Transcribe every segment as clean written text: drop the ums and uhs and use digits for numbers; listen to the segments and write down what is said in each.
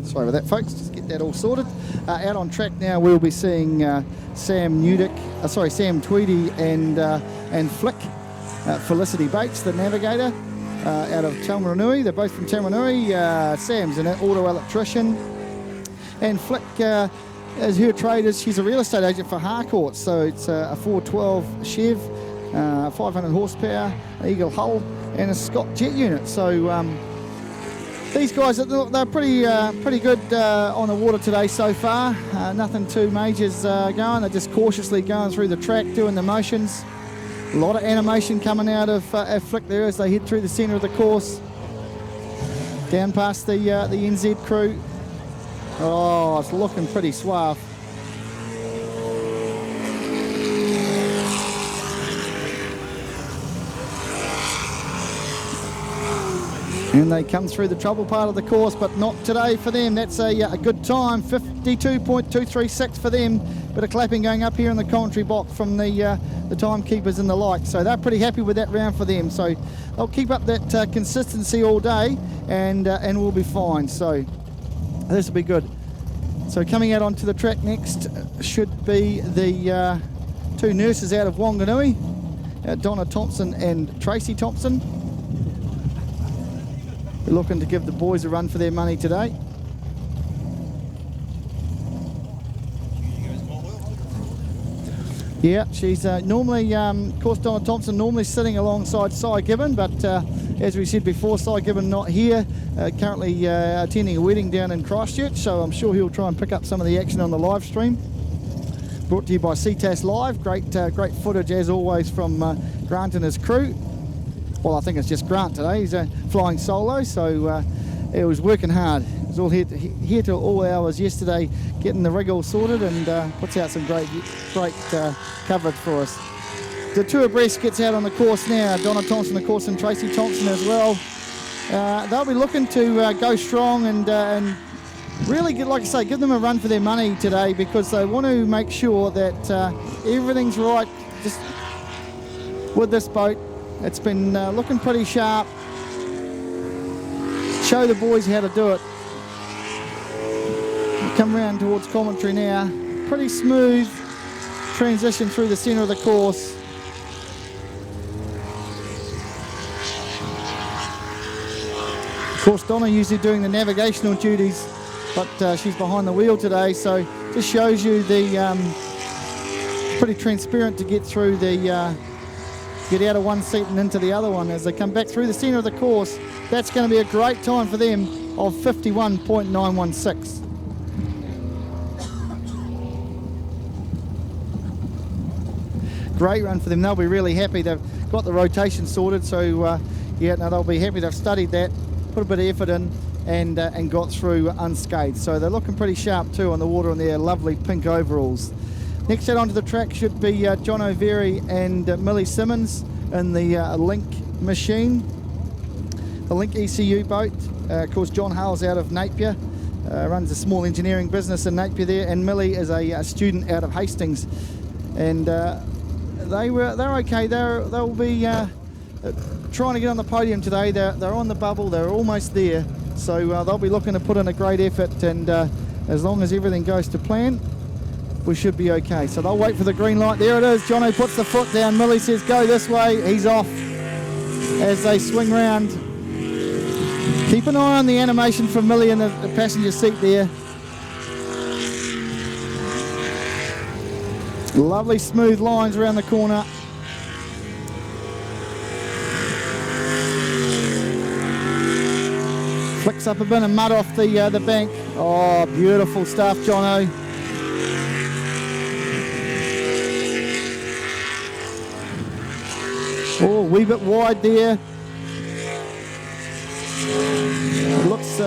Sorry about that, folks. Just get that all sorted. Out on track now, we'll be seeing Sam Tweedy and Flick. Felicity Bates, the navigator, out of Taumarunui. They're both from Taumarunui. Sam's an auto electrician, and Flick is her trader. She's a real estate agent for Harcourt, so it's a 412 Chev, 500 horsepower, Eagle hull, and a Scott jet unit. So these guys, they're pretty good on the water today so far. Nothing too majors going. They're just cautiously going through the track, doing the motions. A lot of animation coming out of Flick there as they head through the centre of the course. Down past the NZ crew. Oh, it's looking pretty suave. And they come through the trouble part of the course, but not today for them. That's a good time, 52.236 for them. Bit of clapping going up here in the commentary box from the timekeepers and the like. So they're pretty happy with that round for them. So they'll keep up that consistency all day, and we'll be fine. So this will be good. So coming out onto the track next should be the two nurses out of Wanganui, Donna Thompson and Tracy Thompson. We're looking to give the boys a run for their money today. Yeah, she's normally, of course, Donna Thompson normally sitting alongside Cy Gibbon, but as we said before, Cy Gibbon not here, currently attending a wedding down in Christchurch, so I'm sure he'll try and pick up some of the action on the live stream. Brought to you by Ctas Live. Great footage as always from Grant and his crew. Well, I think it's just Grant today. He's flying solo, so it was working hard. It was all here till all hours yesterday, getting the rig all sorted, and puts out some great coverage for us. The two abreast gets out on the course now. Donna Thompson, of course, and Tracy Thompson as well. They'll be looking to go strong and really, like I say, give them a run for their money today, because they want to make sure that everything's right just with this boat. It's been looking pretty sharp. Show the boys how to do it. Come around towards commentary now. Pretty smooth transition through the centre of the course. Of course, Donna usually doing the navigational duties, but she's behind the wheel today, so just shows you the pretty transparent to get through the get out of one seat and into the other one as they come back through the centre of the course. That's going to be a great time for them of 51.916. Great run for them. They'll be really happy. They've got the rotation sorted, so yeah, no, they'll be happy. They've studied that, put a bit of effort in, and got through unscathed. So they're looking pretty sharp too on the water in their lovely pink overalls. Next out onto the track should be John O'Veary and Millie Simmons in the Link machine, the Link ECU boat. Of course, John Hale's out of Napier, runs a small engineering business in Napier there, and Millie is a student out of Hastings. And they're okay. They'll be trying to get on the podium today. They're on the bubble. They're almost there. So they'll be looking to put in a great effort, and as long as everything goes to plan, we should be okay. So they'll wait for the green light. There it is. Jono puts the foot down. Millie says go this way. He's off as they swing round. Keep an eye on the animation from Millie in the passenger seat there. Lovely smooth lines around the corner. Flicks up a bit of mud off the bank. Oh, beautiful stuff, Jono. Oh, a wee bit wide there. It looks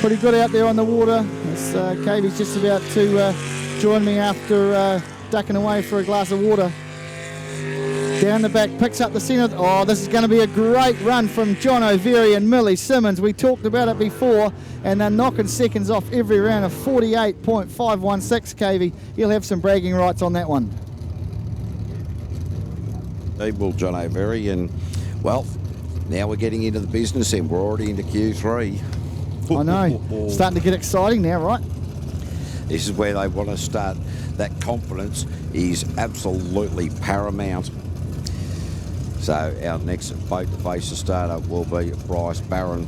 pretty good out there on the water. Katie's just about to join me after ducking away for a glass of water. Down the back, picks up the centre. Oh, this is going to be a great run from John O'Veary and Millie Simmons. We talked about it before, and they're knocking seconds off every round of 48.516 kV. He'll have some bragging rights on that one. Well, John O'Veary, and well, now we're getting into the business and we're already into Q3. I know. Starting to get exciting now, right? This is where they want to start. That confidence is absolutely paramount. So our next boat to face the startup will be Bryce Barron.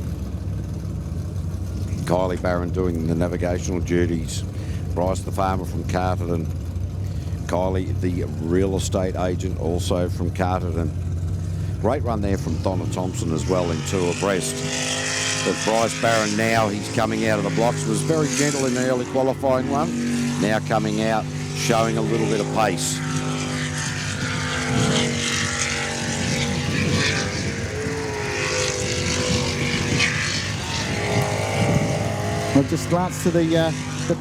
Kylie Barron doing the navigational duties. Bryce the farmer from Carterton. Kylie the real estate agent also from Carterton. Great run there from Donna Thompson as well in two abreast. But Bryce Barron now, he's coming out of the blocks, was very gentle in the early qualifying run. Now coming out, showing a little bit of pace. I'll just glance to the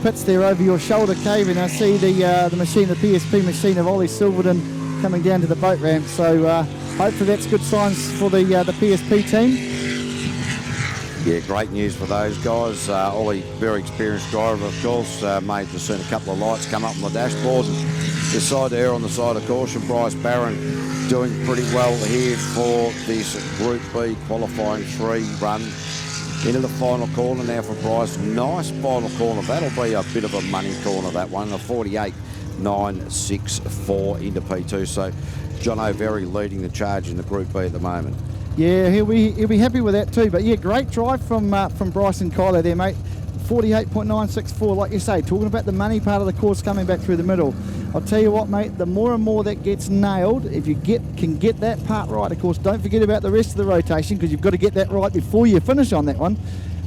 pits there over your shoulder, Cave, and I see the machine, the PSP machine of Ollie Silverton coming down to the boat ramp. So hopefully that's good signs for the PSP team. Yeah, great news for those guys. Ollie, very experienced driver, of course. Made just seen a couple of lights come up on the dashboard and decided to err on the side of caution. Bryce Barron doing pretty well here for this Group B qualifying 3 run. Into the final corner now for Bryce. Nice final corner. That'll be a bit of a money corner, that one. A 48.964 into P2. So John O'Verry leading the charge in the Group B at the moment. Yeah, he'll be happy with that too. But yeah, great drive from Bryce and Kyler there, mate. 48.964, like you say, talking about the money part of the course coming back through the middle. I'll tell you what, mate, the more and more that gets nailed, if you can get that part right, of course, don't forget about the rest of the rotation because you've got to get that right before you finish on that one.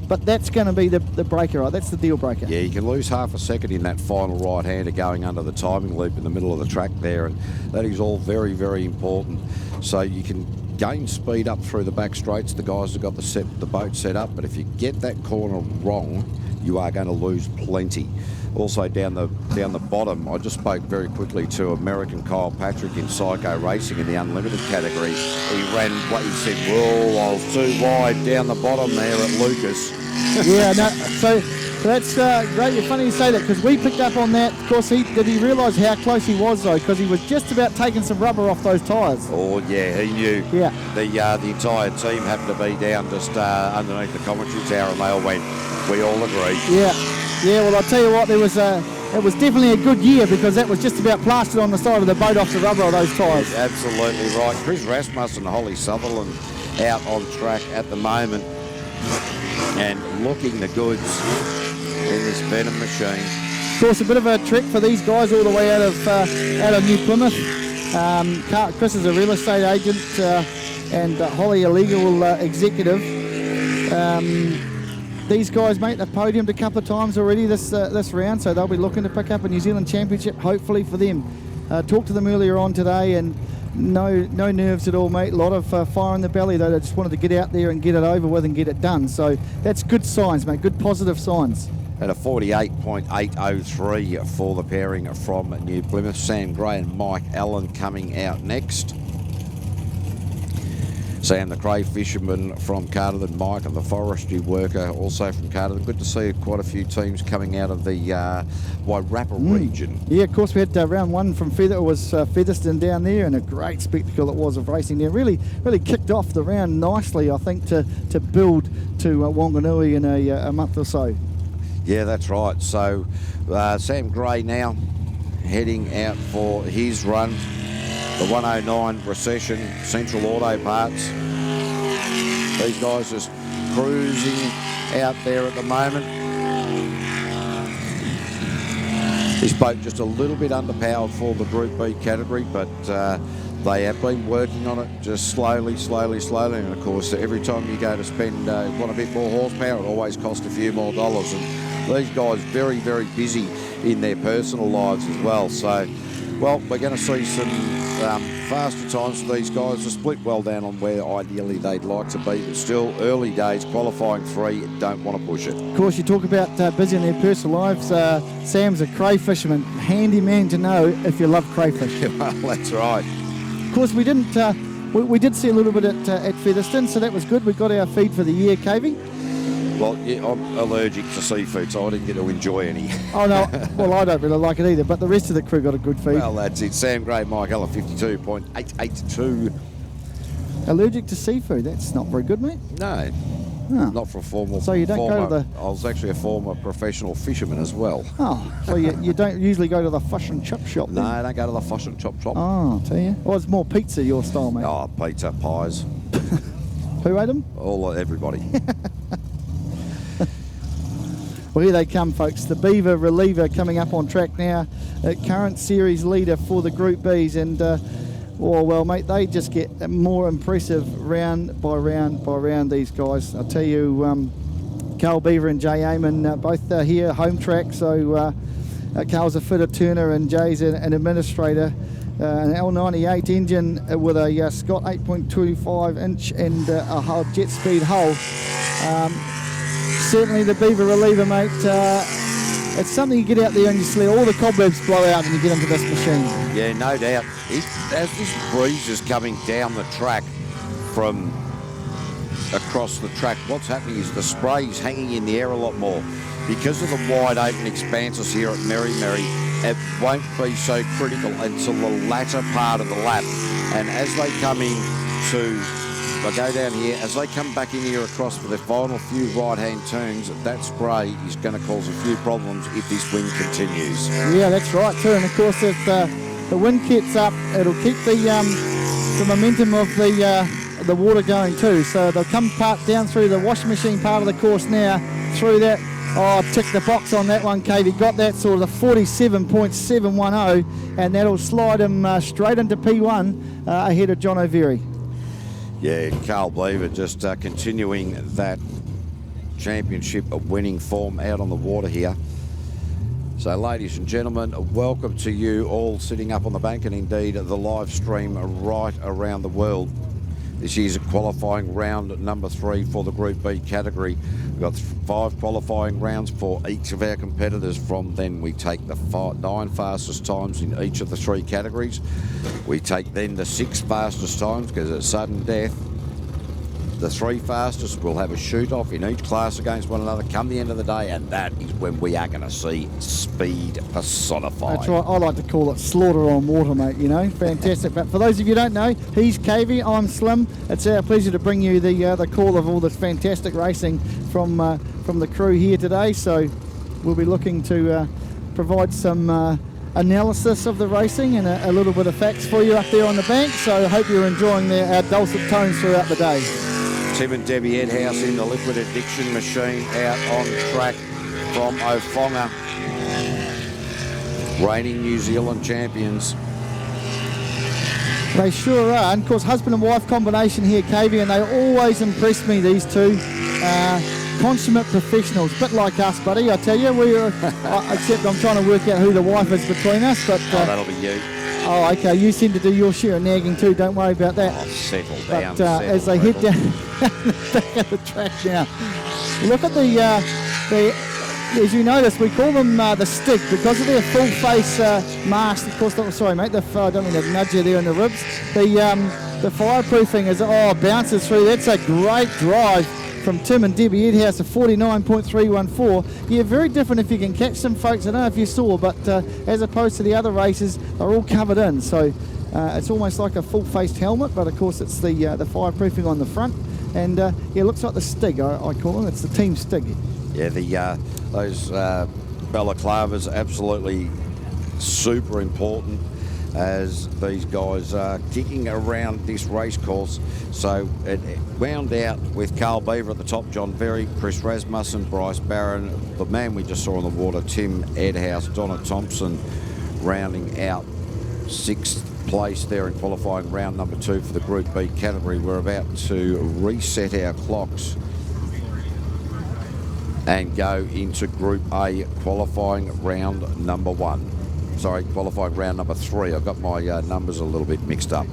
But that's going to be the breaker, right? That's the deal breaker. Yeah, you can lose half a second in that final right-hander going under the timing loop in the middle of the track there, and that is all very, very important. So you can gain speed up through the back straights. The guys have got the boat set up, but if you get that corner wrong, you are going to lose plenty. Also down the bottom, I just spoke very quickly to American Kyle Patrick in Psycho Racing in the unlimited category. He ran what he said, whoa, I was too wide down the bottom there at Lucas. Yeah, no, so that's great. You're funny you say that because we picked up on that. Of course, did he realise how close he was though? Because he was just about taking some rubber off those tyres. Oh yeah, he knew. Yeah. The entire team happened to be down just underneath the commentary tower, and they all went, we all agree. Yeah. Yeah, well, I'll tell you what, it was definitely a good year because that was just about plastered on the side of the boat off the rubber of those tyres. Yes, absolutely right. Chris Rasmussen and Holly Sutherland out on track at the moment and looking the goods in this Venom machine. Of course, a bit of a trick for these guys all the way out of New Plymouth. Chris is a real estate agent and Holly a legal executive. These guys, mate, they've podiumed a couple of times already this round, so they'll be looking to pick up a New Zealand Championship, hopefully for them. Talked to them earlier on today, and no nerves at all, mate. A lot of fire in the belly, though. They just wanted to get out there and get it over with and get it done. So that's good signs, mate, good positive signs. At a 48.803 for the pairing from New Plymouth. Sam Gray and Mike Allen coming out next. Sam the Cray fisherman from Carterton, Mike and the forestry worker also from Carterton. Good to see quite a few teams coming out of the Wairarapa region. Yeah, of course we had round one from Featherston down there, and a great spectacle it was of racing there. Really kicked off the round nicely, I think, to build to Wanganui in a month or so. Yeah, that's right. So Sam Gray now heading out for his run. The 109 Recession Central Auto Parts. These guys just cruising out there at the moment. This boat just a little bit underpowered for the Group B category, but they have been working on it just slowly. And of course, every time you go to spend want a bit more horsepower, it always costs a few more dollars. And these guys very, very busy in their personal lives as well. So, well, we're going to see some faster times for these guys. To split well down on where ideally they'd like to be, but still early days, qualifying 3, don't want to push it. Of course, you talk about busy in their personal lives. Sam's a crayfisherman. Handy man to know if you love crayfish. Well, that's right. Of course, we didn't. We did see a little bit at Featherston, so that was good. We got our feed for the year, Cavey. Well, yeah, I'm allergic to seafood, so I didn't get to enjoy any. Oh, no. Well, I don't really like it either, but the rest of the crew got a good feed. Well, that's it. Sam Gray, Mike Ella, 52.882. Allergic to seafood? That's not very good, mate. No. Not for a formal. So you don't go to the... I was actually a former professional fisherman as well. Oh, so you don't usually go to the fish and chip shop then? No, I don't go to the fish and chop shop. Oh, I tell you. Well, it's more pizza your style, mate. Oh, pizza, pies. Who ate them? Everybody. Well, here they come, folks. The Beaver Reliever coming up on track now. Current series leader for the Group Bs. And, well, mate, they just get more impressive round by round by round, these guys. I'll tell you, Carl Beaver and Jay Amon both here, home track. So Carl's a fitter turner and Jay's an administrator. An L98 engine with a Scott 8.25 inch and a jet speed hull. Certainly the Beaver Reliever, mate, it's something you get out there and you see all the cobwebs blow out and you get into this machine. Yeah, no doubt. As this breeze is coming down the track from across the track, what's happening is the spray is hanging in the air a lot more. Because of the wide open expanses here at Meremere, it won't be so critical until the latter part of the lap. And as they come in to... I go down here, as they come back in here across for the final few right-hand turns, that spray is going to cause a few problems if this wind continues. Yeah, that's right too. And of course, if the wind gets up, it'll keep the momentum of the water going too. So they'll come down through the washing machine part of the course now, through that. Oh, tick the box on that one, Cavey. Got that sort of 47.710, and that'll slide him straight into P1 ahead of John O'Veary. Yeah, Carl Beaver just continuing that championship winning form out on the water here. So, ladies and gentlemen, welcome to you all sitting up on the bank and indeed the live stream right around the world. This year's qualifying round number 3 for the Group B category. We've got 5 qualifying rounds for each of our competitors. From then we take the 9 fastest times in each of the 3 categories. We take then the 6 fastest times because it's sudden death. The 3 fastest will have a shoot-off in each class against one another come the end of the day, and that is when we are going to see speed personified. That's right. I like to call it slaughter on water, mate, you know. Fantastic. But for those of you who don't know, he's Cavey, I'm Slim. It's our pleasure to bring you the call of all this fantastic racing from the crew here today. So we'll be looking to provide some analysis of the racing and a little bit of facts for you up there on the bank. So I hope you're enjoying our dulcet tones throughout the day. Tim and Debbie Edhouse in the liquid addiction machine out on track from Ofonga. Reigning New Zealand champions. They sure are. And of course, husband and wife combination here, Cavey, and they always impress me, these two. Consummate professionals, bit like us, buddy. I tell you, except I'm trying to work out who the wife is between us. But that'll be you. Oh, okay. You seem to do your share of nagging too. Don't worry about that. Oh, settle down. But as they head down the back of the track now, look at as you notice, we call them the stick because of their full face mask. Of course, sorry, mate. I don't mean to nudge you there in the ribs. The fireproofing bounces through. That's a great drive from Tim and Debbie Edhouse, a 49.314. Yeah, very different if you can catch some, folks. I don't know if you saw, but as opposed to the other races, they're all covered in. So it's almost like a full-faced helmet, but of course it's the fireproofing on the front. And it looks like the Stig, I call them. It's the Team Stig. Yeah, those balaclavas absolutely super important as these guys are kicking around this race course. So it wound out with Carl Beaver at the top, John Very, Chris Rasmussen, Bryce Barron, the man we just saw on the water, Tim Edhouse, Donna Thompson, rounding out 6th place there in qualifying round number 2 for the Group B category. We're about to reset our clocks and go into Group A qualifying round number 1. Sorry, qualifying round number 3. I've got my numbers a little bit mixed up.